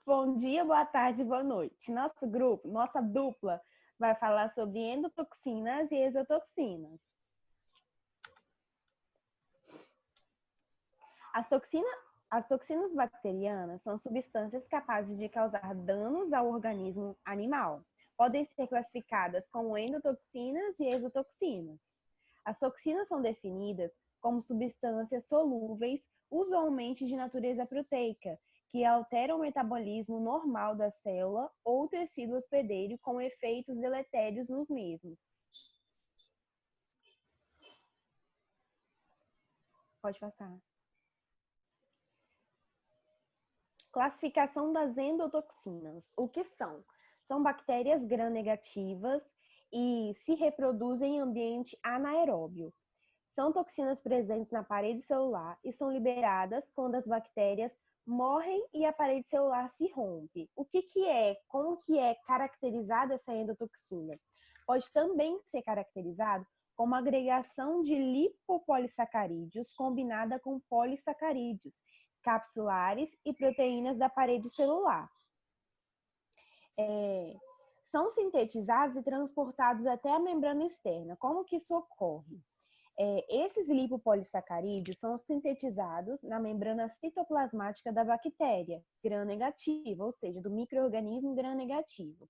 Bom dia, boa tarde, boa noite. Nosso grupo, nossa dupla, vai falar sobre endotoxinas e exotoxinas. As toxinas bacterianas são substâncias capazes de causar danos ao organismo animal. Podem ser classificadas como endotoxinas e exotoxinas. As toxinas são definidas como substâncias solúveis, usualmente de natureza proteica, que alteram o metabolismo normal da célula ou tecido hospedeiro com efeitos deletérios nos mesmos. Pode passar. Classificação das endotoxinas. O que são? São bactérias gram-negativas e se reproduzem em ambiente anaeróbio. São toxinas presentes na parede celular e são liberadas quando as bactérias morrem e a parede celular se rompe. Como que é caracterizada essa endotoxina? Pode também ser caracterizado como agregação de lipopolissacarídeos combinada com polissacarídeos capsulares e proteínas da parede celular. São sintetizados e transportados até a membrana externa. Como que isso ocorre? Esses lipopolissacarídeos são sintetizados na membrana citoplasmática da bactéria gram-negativa, ou seja, do micro-organismo gram-negativo.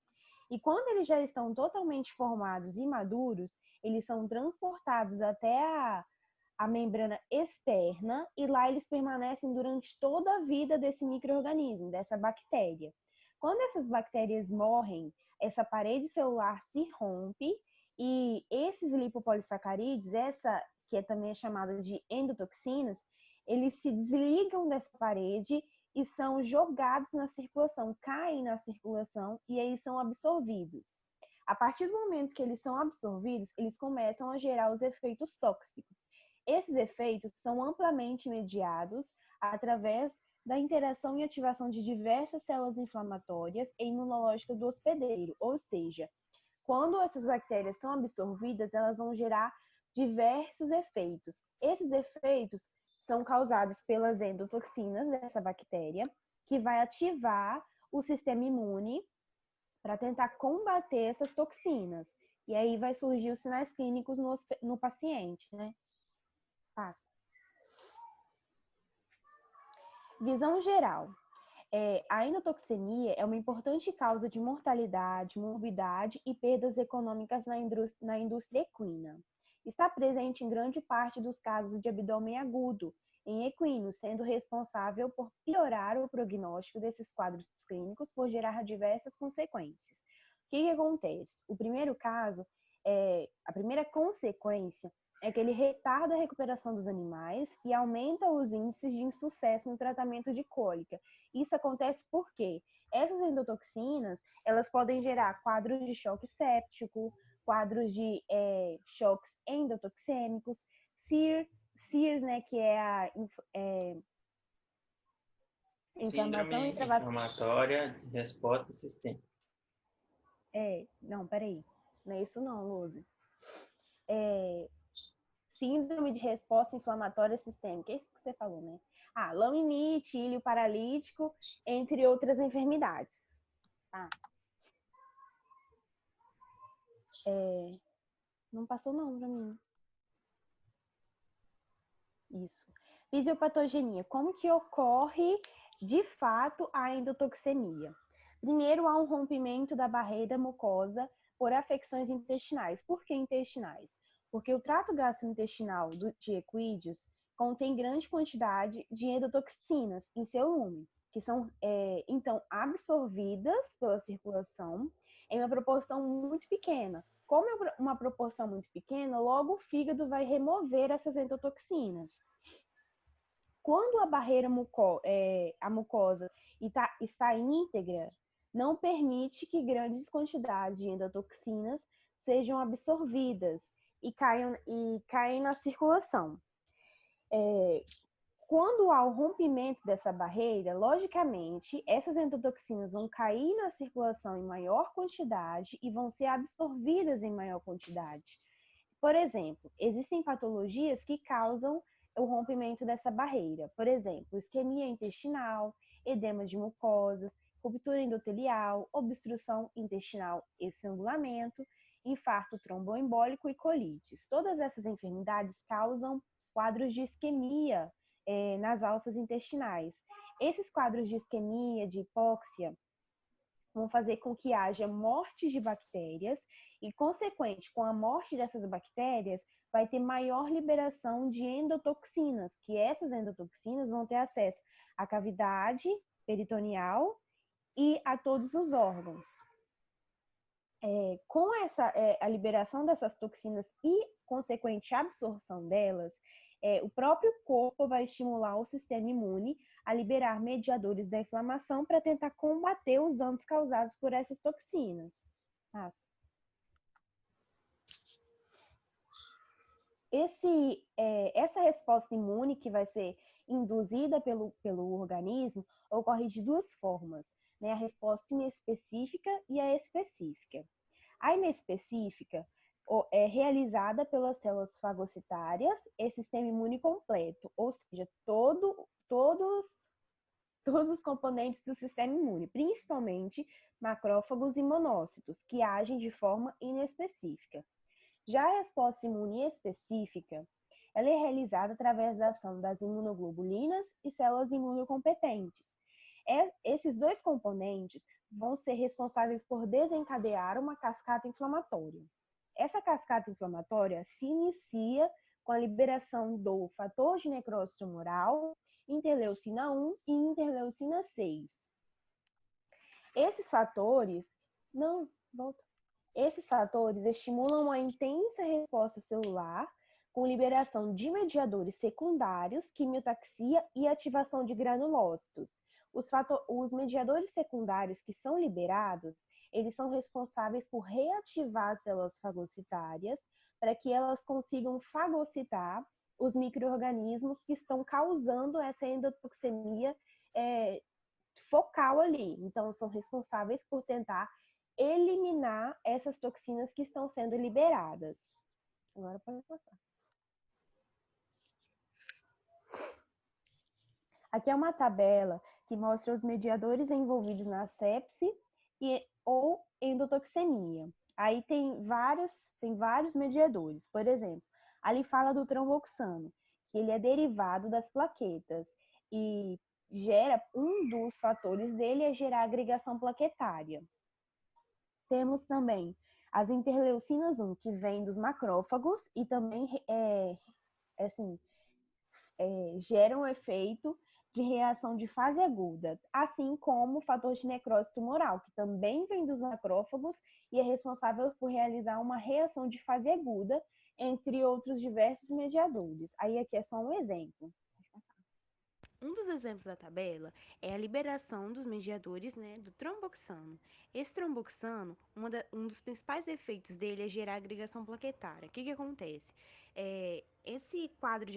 E quando eles já estão totalmente formados e maduros, eles são transportados até a membrana externa e lá eles permanecem durante toda a vida desse micro-organismo, dessa bactéria. Quando essas bactérias morrem, essa parede celular se rompe e esses lipopolissacarídeos, essa que também é chamada de endotoxinas, eles se desligam dessa parede e são jogados na circulação, caem na circulação e aí são absorvidos. A partir do momento que eles são absorvidos, eles começam a gerar os efeitos tóxicos. Esses efeitos são amplamente mediados através da interação e ativação de diversas células inflamatórias e imunológicas do hospedeiro, ou seja, quando essas bactérias são absorvidas, elas vão gerar diversos efeitos. Esses efeitos são causados pelas endotoxinas dessa bactéria, que vai ativar o sistema imune para tentar combater essas toxinas. E aí vai surgir os sinais clínicos no paciente, né? Passa. Visão geral. A endotoxemia é uma importante causa de mortalidade, morbidade e perdas econômicas na indústria equina. Está presente em grande parte dos casos de abdômen agudo em equinos, sendo responsável por piorar o prognóstico desses quadros clínicos por gerar diversas consequências. O que acontece? O primeiro caso, a primeira consequência é que ele retarda a recuperação dos animais e aumenta os índices de insucesso no tratamento de cólica. Isso acontece porque essas endotoxinas, elas podem gerar quadros de choque séptico, quadros de choques endotoxêmicos, SIRS, né, que é a inflamação inflamatória de resposta sistêmica. Não, peraí. Não é isso não, Luzi. Síndrome de resposta inflamatória sistêmica. É isso que você falou, né? Laminite, ilho paralítico, entre outras enfermidades. Não passou não pra mim. Isso. Fisiopatogenia. Como que ocorre, de fato, a endotoxemia? Primeiro, há um rompimento da barreira mucosa por afecções intestinais. Por que intestinais? Porque o trato gastrointestinal de equídeos contém grande quantidade de endotoxinas em seu lume, que são, então, absorvidas pela circulação em uma proporção muito pequena. Como é uma proporção muito pequena, logo o fígado vai remover essas endotoxinas. Quando a barreira a mucosa está íntegra, não permite que grandes quantidades de endotoxinas sejam absorvidas e caem na circulação. Quando há o rompimento dessa barreira, logicamente, essas endotoxinas vão cair na circulação em maior quantidade e vão ser absorvidas em maior quantidade. Por exemplo, existem patologias que causam o rompimento dessa barreira. Por exemplo, isquemia intestinal, edema de mucosas, ruptura endotelial, obstrução intestinal e estrangulamento, infarto tromboembólico e colites. Todas essas enfermidades causam quadros de isquemia nas alças intestinais. Esses quadros de isquemia, de hipóxia, vão fazer com que haja morte de bactérias e, consequente, com a morte dessas bactérias, vai ter maior liberação de endotoxinas, que essas endotoxinas vão ter acesso à cavidade peritoneal e a todos os órgãos. Com a liberação dessas toxinas e consequente absorção delas, o próprio corpo vai estimular o sistema imune a liberar mediadores da inflamação para tentar combater os danos causados por essas toxinas. Essa resposta imune que vai ser induzida pelo organismo ocorre de duas formas, né? A resposta inespecífica e a específica. A inespecífica é realizada pelas células fagocitárias e sistema imune completo, ou seja, todos os componentes do sistema imune, principalmente macrófagos e monócitos, que agem de forma inespecífica. Já a resposta imune específica, ela é realizada através da ação das imunoglobulinas e células imunocompetentes. Esses dois componentes vão ser responsáveis por desencadear uma cascata inflamatória. Essa cascata inflamatória se inicia com a liberação do fator de necrose tumoral, interleucina 1 e interleucina 6. Esses fatores estimulam a intensa resposta celular com liberação de mediadores secundários, quimiotaxia e ativação de granulócitos. Os mediadores secundários que são liberados, eles são responsáveis por reativar as células fagocitárias para que elas consigam fagocitar os micro-organismos que estão causando essa endotoxemia focal ali. Então, são responsáveis por tentar eliminar essas toxinas que estão sendo liberadas. Agora pode passar. Aqui é uma tabela que mostra os mediadores envolvidos na sepse ou endotoxemia. Aí tem vários mediadores. Por exemplo, ali fala do tromboxano, que ele é derivado das plaquetas e um dos fatores dele é gerar agregação plaquetária. Temos também as interleucinas 1, que vêm dos macrófagos e também geram um efeito de reação de fase aguda, assim como o fator de necrose tumoral, que também vem dos macrófagos e é responsável por realizar uma reação de fase aguda, entre outros diversos mediadores. Aí aqui é só um exemplo. Um dos exemplos da tabela é a liberação dos mediadores, né, do tromboxano. Esse tromboxano, um dos principais efeitos dele é gerar agregação plaquetária. O que acontece? Esse quadro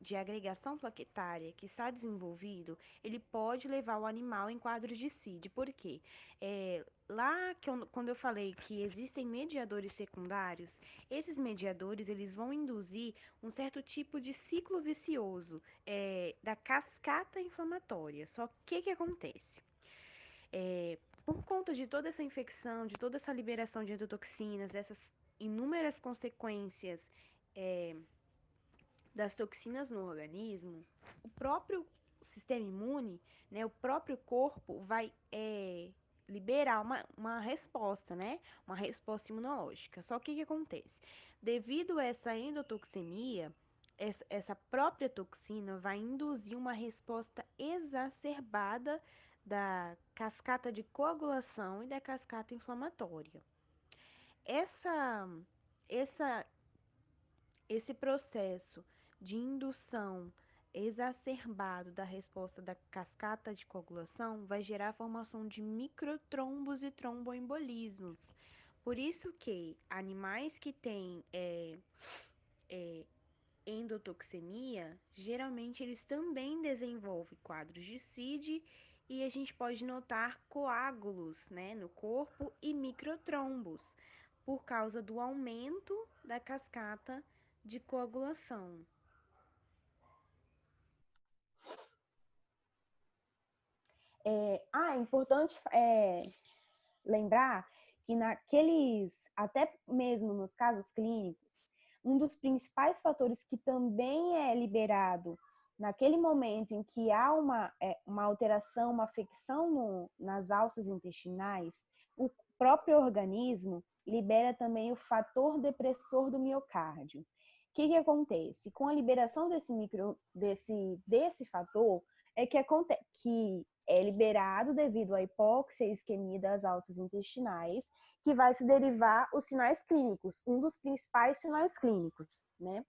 de agregação plaquetária que está desenvolvido, ele pode levar o animal em quadros de CID. Por quê? Quando eu falei que existem mediadores secundários, esses mediadores eles vão induzir um certo tipo de ciclo vicioso da cascata inflamatória. Só que o que acontece? Por conta de toda essa infecção, de toda essa liberação de endotoxinas, essas inúmeras consequências das toxinas no organismo, o próprio sistema imune, né, o próprio corpo vai liberar uma resposta, né, uma resposta imunológica. Só que o que acontece? Devido a essa endotoxemia, essa própria toxina vai induzir uma resposta exacerbada da cascata de coagulação e da cascata inflamatória. Esse processo de indução exacerbado da resposta da cascata de coagulação vai gerar a formação de microtrombos e tromboembolismos. Por isso que animais que têm endotoxemia, geralmente eles também desenvolvem quadros de CID e a gente pode notar coágulos, né, no corpo e microtrombos, por causa do aumento da cascata de coagulação. É importante lembrar que até mesmo nos casos clínicos, um dos principais fatores que também é liberado naquele momento em que há uma alteração, uma afecção nas alças intestinais, o próprio organismo libera também o fator depressor do miocárdio. O que acontece? Com a liberação desse fator, que é liberado devido à hipóxia e isquemia das alças intestinais, que vai se derivar os sinais clínicos, um dos principais sinais clínicos, né?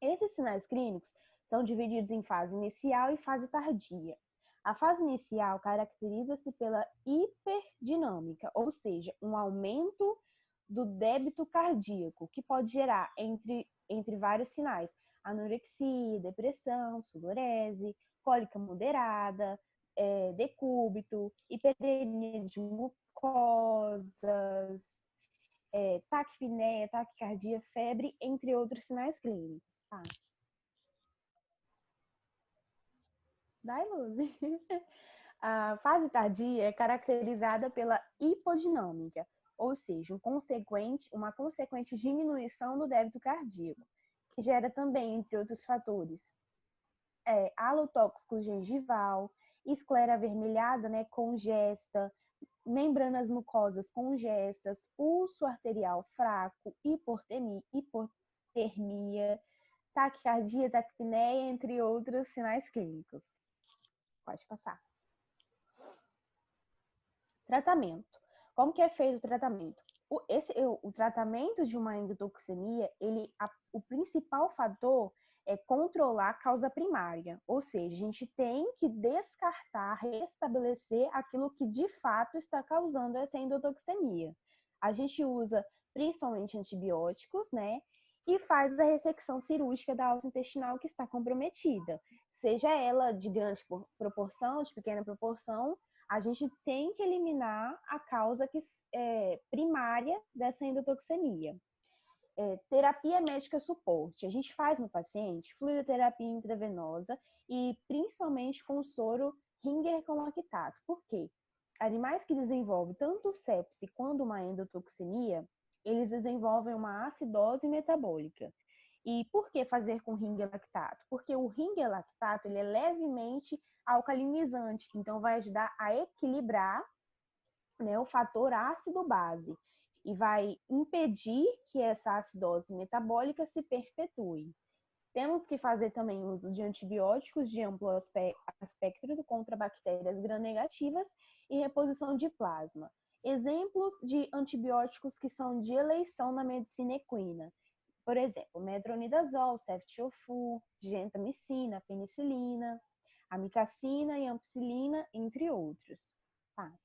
Esses sinais clínicos são divididos em fase inicial e fase tardia. A fase inicial caracteriza-se pela hiperdinâmica, ou seja, um aumento do débito cardíaco, que pode gerar, entre vários sinais, anorexia, depressão, sudorese, cólica moderada, decúbito, hiperemia de mucosas, taquipneia, taquicardia, febre, entre outros sinais clínicos. Tá? Vai, Luz. A fase tardia é caracterizada pela hipodinâmica, ou seja, uma consequente diminuição do débito cardíaco, que gera também, entre outros fatores, halotóxico gengival, esclera avermelhada, né, congesta, membranas mucosas congestas, pulso arterial fraco, hipotermia, taquicardia, taquipneia, entre outros sinais clínicos. Pode passar. Tratamento. Como que é feito o tratamento? O tratamento de uma endotoxemia, o principal fator é controlar a causa primária, ou seja, a gente tem que descartar, restabelecer aquilo que de fato está causando essa endotoxemia. A gente usa principalmente antibióticos, né? E faz a ressecção cirúrgica da alça intestinal que está comprometida. Seja ela de grande proporção, de pequena proporção, a gente tem que eliminar a causa primária dessa endotoxemia. Terapia médica suporte. A gente faz no paciente fluidoterapia intravenosa e principalmente com soro Ringer com lactato. Por quê? Animais que desenvolvem tanto sepse quanto uma endotoxemia, eles desenvolvem uma acidose metabólica. E por que fazer com Ringer lactato? Porque o Ringer lactato ele é levemente alcalinizante, então vai ajudar a equilibrar, né, o fator ácido-base e vai impedir que essa acidose metabólica se perpetue. Temos que fazer também uso de antibióticos de amplo espectro contra bactérias gram-negativas e reposição de plasma. Exemplos de antibióticos que são de eleição na medicina equina. Por exemplo, metronidazol, ceftiofur, gentamicina, penicilina, amicacina e ampicilina, entre outros. Passa.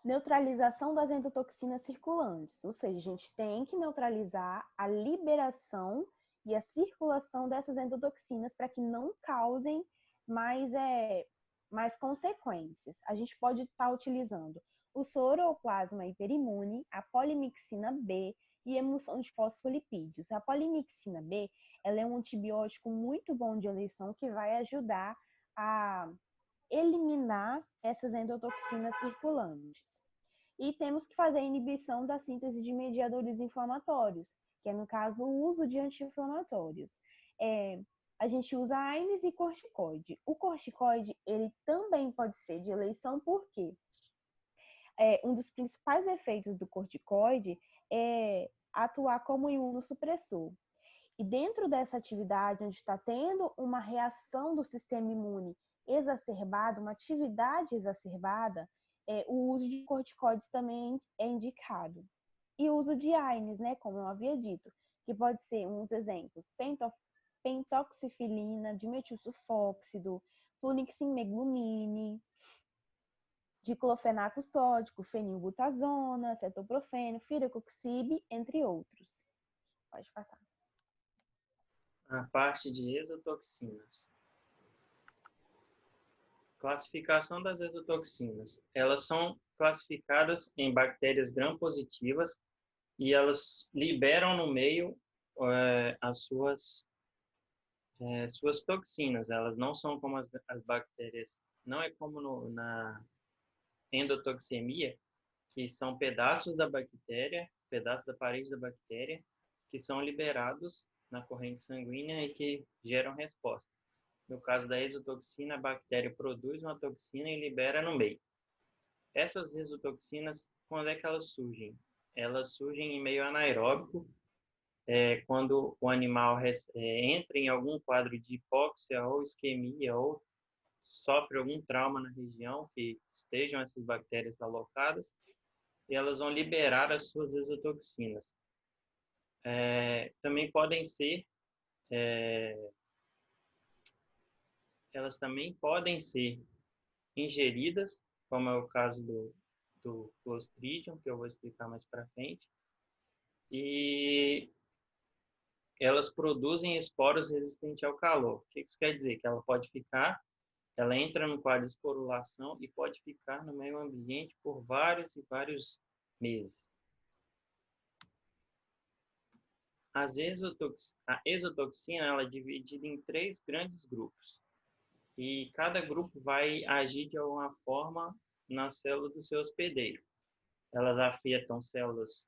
Neutralização das endotoxinas circulantes, ou seja, a gente tem que neutralizar a liberação e a circulação dessas endotoxinas para que não causem mais consequências. A gente pode estar utilizando o soro ou plasma hiperimune, a polimixina B e emulsão de fosfolipídios. A polimixina B, ela é um antibiótico muito bom de eleição que vai ajudar a eliminar essas endotoxinas circulantes. E temos que fazer a inibição da síntese de mediadores inflamatórios, que é, no caso, o uso de anti-inflamatórios. A gente usa AINES e corticoide. O corticoide, ele também pode ser de eleição, porque um dos principais efeitos do corticoide é atuar como imunossupressor. E dentro dessa atividade, onde está tendo uma reação do sistema imune exacerbada, uma atividade exacerbada, o uso de corticoides também é indicado. E o uso de AINES, né, como eu havia dito, que pode ser uns exemplos, pentoxifilina, dimetilsulfóxido, fluniximmeglumine, diclofenaco sódico, fenilbutazona, cetoprofeno, firecoxib, entre outros. Pode passar. A parte de exotoxinas. Classificação das exotoxinas. Elas são classificadas em bactérias gram-positivas e elas liberam no meio as suas suas toxinas. Elas não são como as bactérias, não é como na endotoxemia, que são pedaços da bactéria, pedaços da parede da bactéria, que são liberados na corrente sanguínea e que geram resposta. No caso da exotoxina, a bactéria produz uma toxina e libera no meio. Essas exotoxinas, quando é que elas surgem? Elas surgem em meio anaeróbico, quando o animal entra em algum quadro de hipóxia ou isquemia ou sofre algum trauma na região que estejam essas bactérias alocadas, e elas vão liberar as suas exotoxinas. Também podem ser, elas também podem ser ingeridas, como é o caso do Clostridium, que eu vou explicar mais para frente, e elas produzem esporos resistentes ao calor. O que isso quer dizer? Que ela entra no quadro de esporulação e pode ficar no meio ambiente por vários e vários meses. A exotoxina ela é dividida em 3 grandes grupos. E cada grupo vai agir de alguma forma na célula do seu hospedeiro. Elas afetam células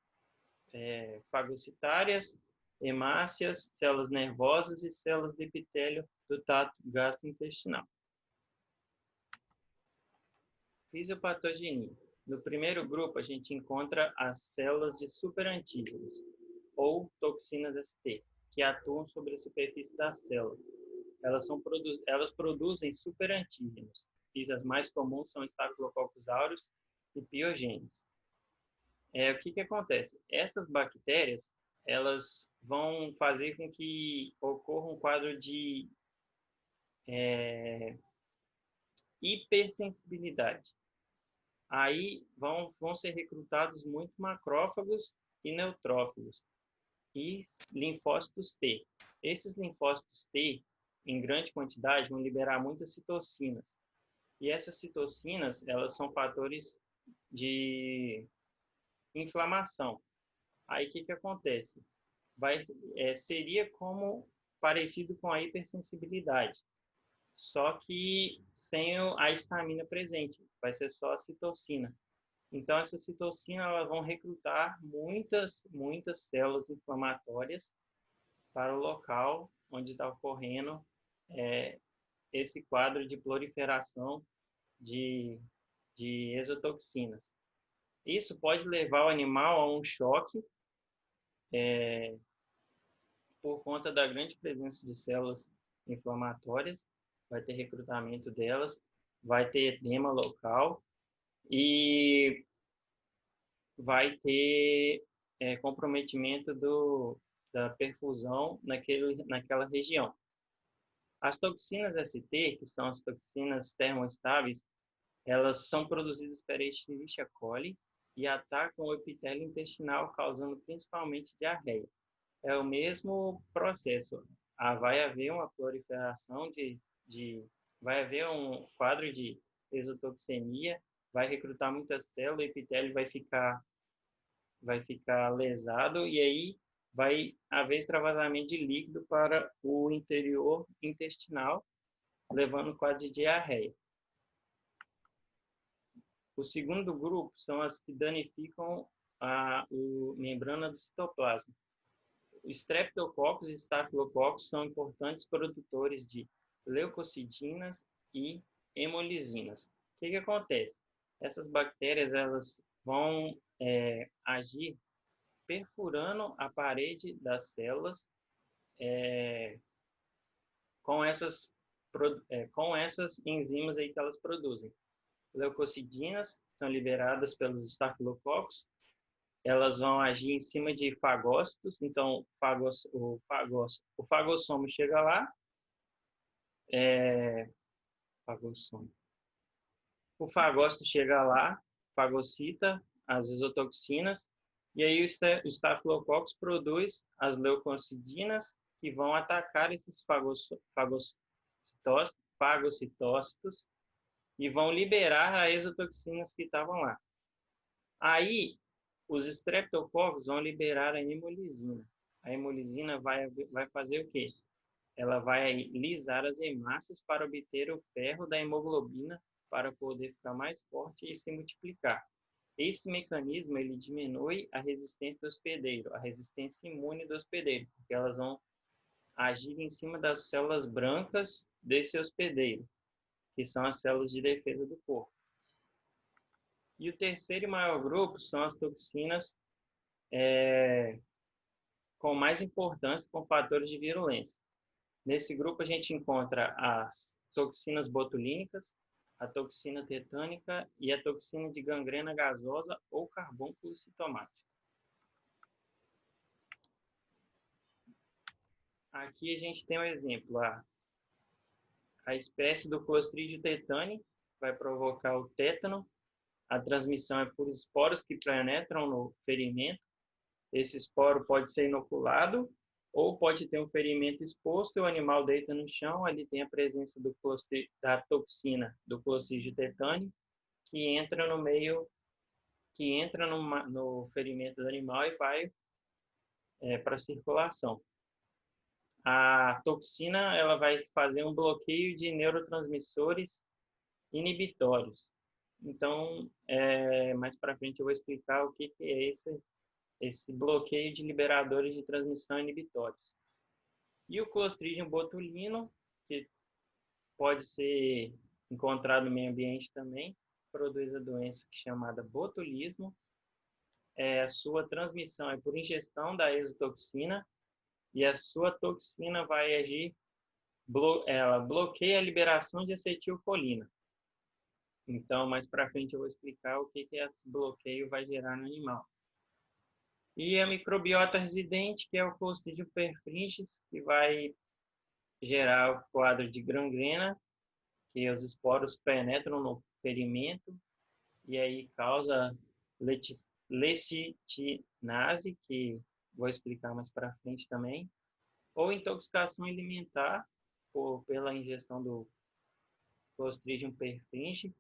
fagocitárias, hemácias, células nervosas e células do epitélio do trato gastrointestinal. Fisiopatogenia. No primeiro grupo, a gente encontra as células de superantígenos, ou toxinas ST, que atuam sobre a superfície da célula. Elas produzem superantígenos, e as mais comuns são Staphylococcus aureus e Piogênes. O que acontece? Essas bactérias, elas vão fazer com que ocorra um quadro de hipersensibilidade. Aí vão ser recrutados muito macrófagos e neutrófagos e linfócitos T. Esses linfócitos T, em grande quantidade, vão liberar muitas citocinas. E essas citocinas, elas são fatores de inflamação. Aí o que acontece? Seria como parecido com a hipersensibilidade, só que sem a histamina presente, vai ser só a citocina. Então, essas citocinas elas vão recrutar muitas células inflamatórias para o local onde está ocorrendo esse quadro de proliferação de exotoxinas. Isso pode levar o animal a um choque por conta da grande presença de células inflamatórias, vai ter recrutamento delas, vai ter edema local e vai ter comprometimento da perfusão naquela região. As toxinas ST, que são as toxinas termoestáveis, elas são produzidas pela Escherichia coli e atacam o epitélio intestinal, causando principalmente diarreia. É o mesmo processo. Vai haver uma proliferação vai haver um quadro de exotoxemia, vai recrutar muitas células, o epitélio vai ficar lesado e aí vai haver extravasamento de líquido para o interior intestinal, levando ao quadro de diarreia. O segundo grupo são as que danificam a membrana do citoplasma. Streptococcus e Staphylococcus são importantes produtores de leucocidinas e hemolisinas. O que acontece? Essas bactérias elas vão agir perfurando a parede das células com essas enzimas aí que elas produzem. Leucocidinas são liberadas pelos estafilococcus, elas vão agir em cima de fagócitos, então o fagossomo chega lá, o fagócito chega lá, fagocita as exotoxinas, e aí o estafilococcus produz as leucocidinas que vão atacar esses fagocitócitos e vão liberar as exotoxinas que estavam lá. Aí, os streptococcus vão liberar a hemolisina. A hemolisina vai fazer o quê? ela vai lisar as hemácias para obter o ferro da hemoglobina para poder ficar mais forte e se multiplicar. Esse mecanismo ele diminui a resistência do hospedeiro, a resistência imune do hospedeiro, porque elas vão agir em cima das células brancas desse hospedeiro, que são as células de defesa do corpo. E o terceiro e maior grupo são as toxinas com mais importância, com fatores de virulência. Nesse grupo a gente encontra as toxinas botulínicas, a toxina tetânica e a toxina de gangrena gasosa ou carbúnculo citomático. Aqui a gente tem um exemplo, a espécie do Clostridium tetani vai provocar o tétano. A transmissão é por esporos que penetram no ferimento. Esse esporo pode ser inoculado ou pode ter um ferimento exposto e o animal deita no chão, ali tem a presença da toxina do Clostridium tetani, que entra no meio, que entra no ferimento do animal e vai para a circulação. A toxina ela vai fazer um bloqueio de neurotransmissores inibitórios. Então, mais para frente eu vou explicar o que é esse bloqueio de liberadores de transmissão inibitórios. E o Clostridium botulino, que pode ser encontrado no meio ambiente também, produz a doença chamada botulismo. A sua transmissão é por ingestão da exotoxina e a sua toxina vai agir, ela bloqueia a liberação de acetilcolina. Então, mais para frente eu vou explicar o que esse bloqueio vai gerar no animal. E a microbiota residente, que é o Clostridium perfringens, que vai gerar o quadro de gangrena, que os esporos penetram no ferimento e aí causa lecitinase, que vou explicar mais para frente também, ou intoxicação alimentar pela ingestão do Clostridium perfringens,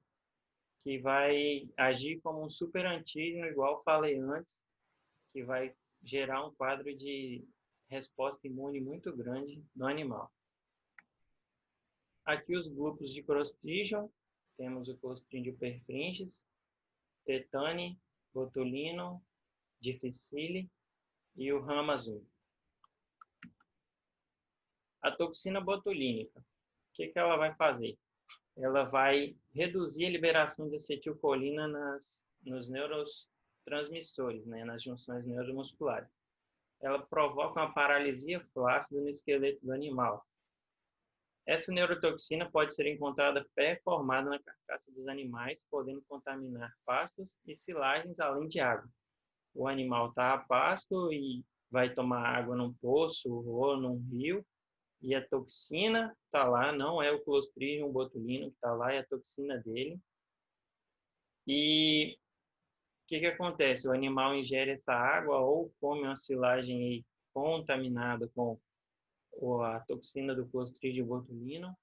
que vai agir como um superantígeno, igual falei antes, que vai gerar um quadro de resposta imune muito grande no animal. Aqui os grupos de Clostridium, temos o Clostridium perfringens, tetani, botulino, difficile e o Rhamazum. A toxina botulínica, o que ela vai fazer? Ela vai reduzir a liberação de acetilcolina nos neurotransmissores, nas junções neuromusculares. Ela provoca uma paralisia flácida no esqueleto do animal. Essa neurotoxina pode ser encontrada pré-formada na carcaça dos animais, podendo contaminar pastos e silagens, além de água. O animal está a pasto e vai tomar água num poço ou num rio, e a toxina está lá, não é o Clostridium botulino que está lá, é a toxina dele. E o que acontece? O animal ingere essa água ou come uma silagem aí contaminada com a toxina do Clostridium botulino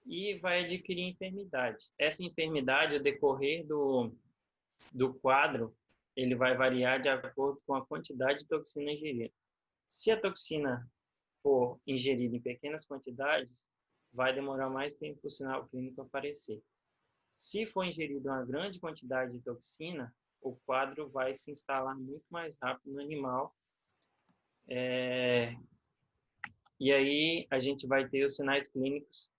e vai adquirir enfermidade. Essa enfermidade, ao decorrer do quadro, ele vai variar de acordo com a quantidade de toxina ingerida. Se a toxina for ingerida em pequenas quantidades, vai demorar mais tempo para o sinal clínico aparecer. Se for ingerida uma grande quantidade de toxina, o quadro vai se instalar muito mais rápido no animal. E aí a gente vai ter os sinais clínicos,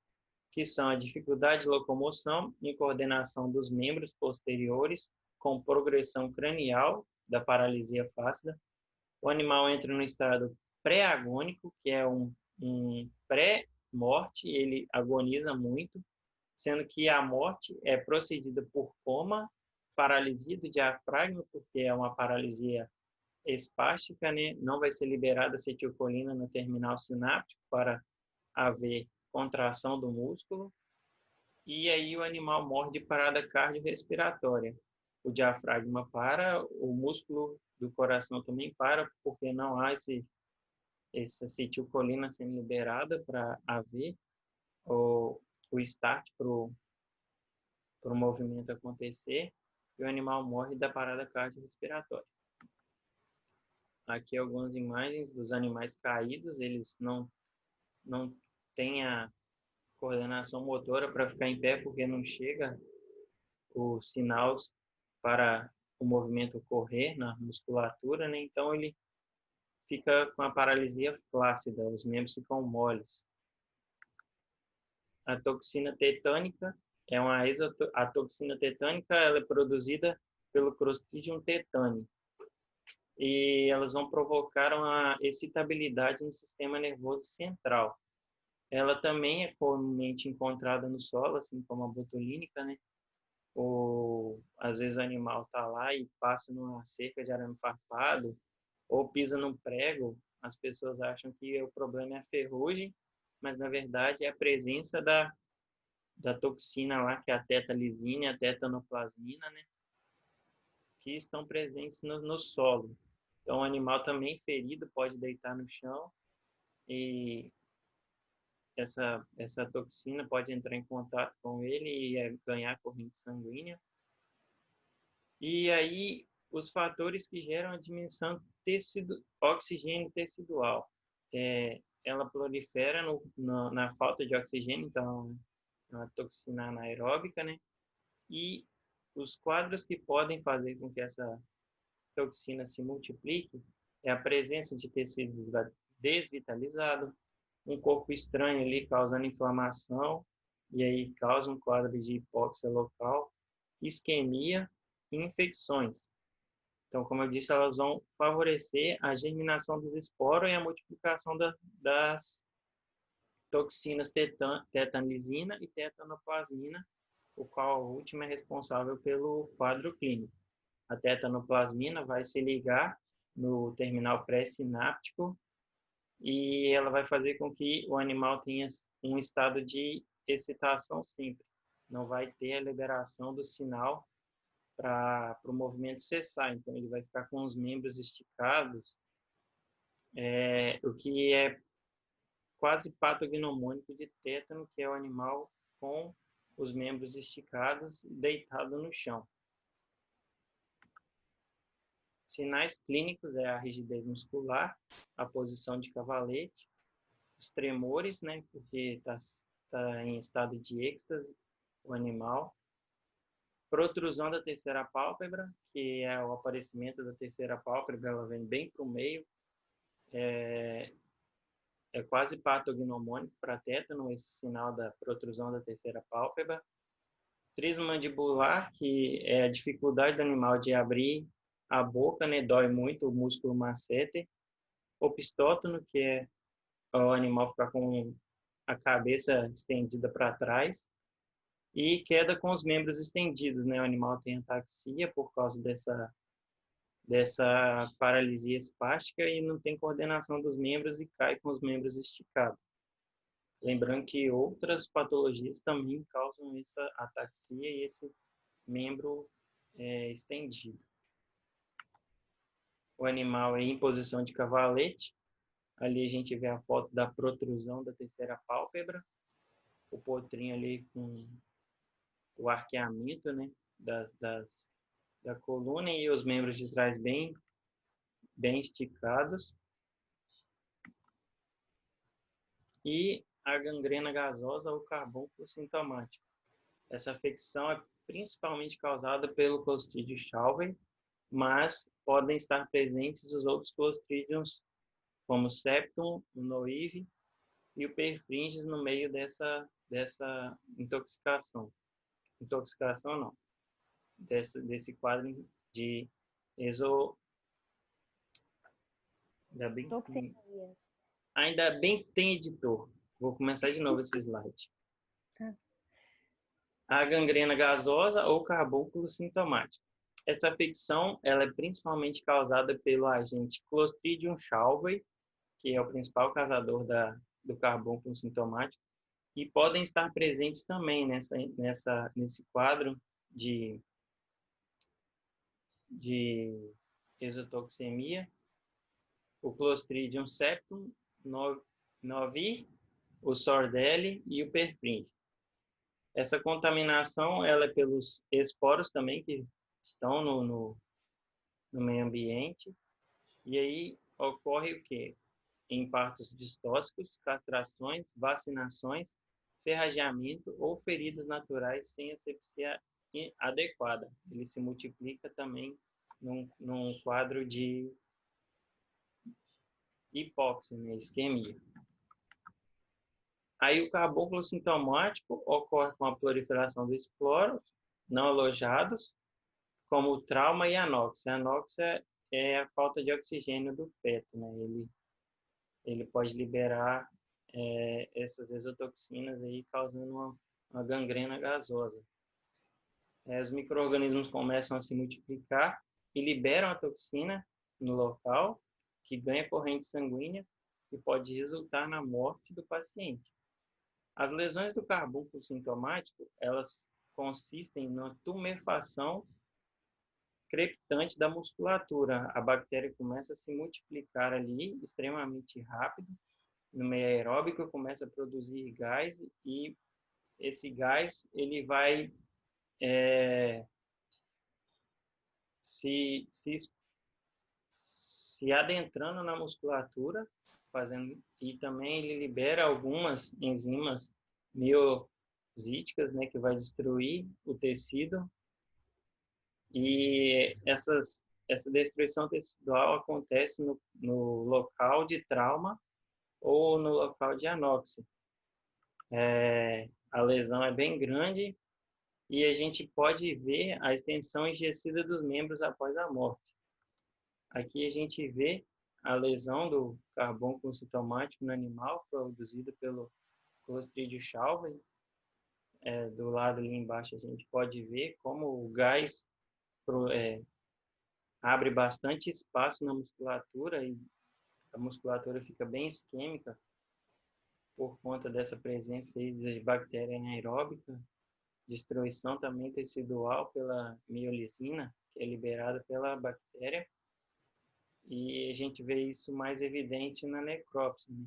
que são a dificuldade de locomoção e coordenação dos membros posteriores, com progressão cranial da paralisia flácida. O animal entra no estado pré-agônico, que é um pré-morte, ele agoniza muito, sendo que a morte é procedida por coma, paralisia do diafragma, porque é uma paralisia espástica, não vai ser liberada acetilcolina no terminal sináptico para haver contração do músculo, e aí o animal morre de parada cardiorrespiratória. O diafragma para, o músculo do coração também para, porque não há essa acetilcolina sendo liberada para haver o start para o movimento acontecer, e o animal morre da parada cardiorrespiratória. Aqui algumas imagens dos animais caídos, eles não não tem a coordenação motora para ficar em pé, porque não chega o sinal para o movimento ocorrer na musculatura, né? Então ele fica com a paralisia flácida, os membros ficam moles. A toxina tetânica é a toxina tetânica, ela é produzida pelo Clostridium tetani e elas vão provocar uma excitabilidade no sistema nervoso central. Ela também é comumente encontrada no solo, assim como a botulínica, né? Ou às vezes o animal está lá e passa numa cerca de arame farpado ou pisa num prego, as pessoas acham que o problema é a ferrugem, mas na verdade é a presença da toxina lá, que é a tetalisina e a tetanoplasmina, né? Que estão presentes no solo. Então o animal também ferido pode deitar no chão e essa toxina pode entrar em contato com ele e ganhar corrente sanguínea. E aí, os fatores que geram a diminuição oxigênio tecidual. Ela prolifera na falta de oxigênio, então, é uma toxina anaeróbica, né? E os quadros que podem fazer com que essa toxina se multiplique é a presença de tecido desvitalizado, um corpo estranho ali causando inflamação, e aí causa um quadro de hipóxia local, isquemia e infecções. Então, como eu disse, elas vão favorecer a germinação dos esporos e a multiplicação das toxinas tetalisina e tetanoplasmina, o qual a última é responsável pelo quadro clínico. A tetanoplasmina vai se ligar no terminal pré-sináptico e ela vai fazer com que o animal tenha um estado de excitação simples. Não vai ter a liberação do sinal para o movimento cessar. Então, ele vai ficar com os membros esticados, o que é quase patognomônico de tétano, que é o animal com os membros esticados, deitado no chão. Sinais clínicos é a rigidez muscular, a posição de cavalete, os tremores, né, porque tá em estado de êxtase, o animal. Protrusão da terceira pálpebra, que é o aparecimento da terceira pálpebra, ela vem bem para o meio. É quase patognomônico para tétano, esse sinal da protrusão da terceira pálpebra. Trismandibular, que é a dificuldade do animal de abrir a boca, né, dói muito o músculo masseter. Opistótono, que é o animal ficar com a cabeça estendida para trás. E queda com os membros estendidos, né? O animal tem ataxia por causa dessa paralisia espástica e não tem coordenação dos membros e cai com os membros esticados. Lembrando que outras patologias também causam essa ataxia e esse membro estendido. O animal é em posição de cavalete. Ali a gente vê a foto da protrusão da terceira pálpebra. O potrinho ali com o arqueamento, né, da coluna e os membros de trás bem esticados. E a gangrena gasosa ou carbúnculo sintomático. Essa afecção é principalmente causada pelo Clostridium shalvei, mas podem estar presentes os outros Clostridiums, como o Septum, o Noive e o Perfringens no meio dessa intoxicação. Intoxicação não. Desse quadro de Ainda bem que tem editor. Vou começar de novo esse slide. Tá. A gangrena gasosa ou carbúnculo sintomático. Essa afecção ela é principalmente causada pelo agente Clostridium shalvei, que é o principal causador do carbúnculo sintomático, e podem estar presentes também nesse quadro de exotoxemia, o Clostridium septum, novi, o Sordelli e o Perfringe. Essa contaminação ela é pelos esporos também que estão no meio ambiente. E aí ocorre o quê? em partos distóxicos, castrações, vacinações, ferrageamento ou feridas naturais sem asepsia adequada. Ele se multiplica também num quadro de hipóxia, né, isquemia. Aí o carbúnculo sintomático ocorre com a proliferação dos esporos não alojados, como o trauma e a anóxia. A anóxia é a falta de oxigênio do feto, né? Ele pode liberar essas exotoxinas aí, causando uma gangrena gasosa. Os micro-organismos começam a se multiplicar e liberam a toxina no local, que ganha corrente sanguínea e pode resultar na morte do paciente. As lesões do carbúnculo sintomático, elas consistem na tumefação crepitante da musculatura. A bactéria começa a se multiplicar ali extremamente rápido, no meio aeróbico, começa a produzir gás e esse gás ele vai se adentrando na musculatura, e também ele libera algumas enzimas miosíticas, né, que vai destruir o tecido. E essa destruição tecidual acontece no local de trauma ou no local de anóxia. A lesão é bem grande e a gente pode ver a extensão enrijecida dos membros após a morte. Aqui a gente vê a lesão do carbúnculo sintomático no animal, produzido pelo Clostridium shalvei. Do lado ali embaixo a gente pode ver como o gás abre bastante espaço na musculatura e a musculatura fica bem isquêmica por conta dessa presença aí de bactéria anaeróbica, destruição também tecidual pela miolisina, que é liberada pela bactéria, e a gente vê isso mais evidente na necrópsia, né?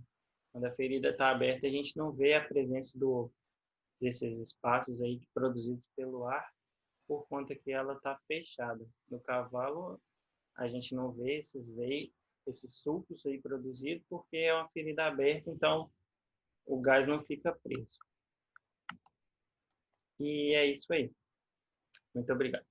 Quando a ferida está aberta, a gente não vê a presença desses espaços aí produzidos pelo ar, por conta que ela está fechada. No cavalo, a gente não vê esses sulcos aí produzidos, porque é uma ferida aberta, então o gás não fica preso. E é isso aí. Muito obrigado.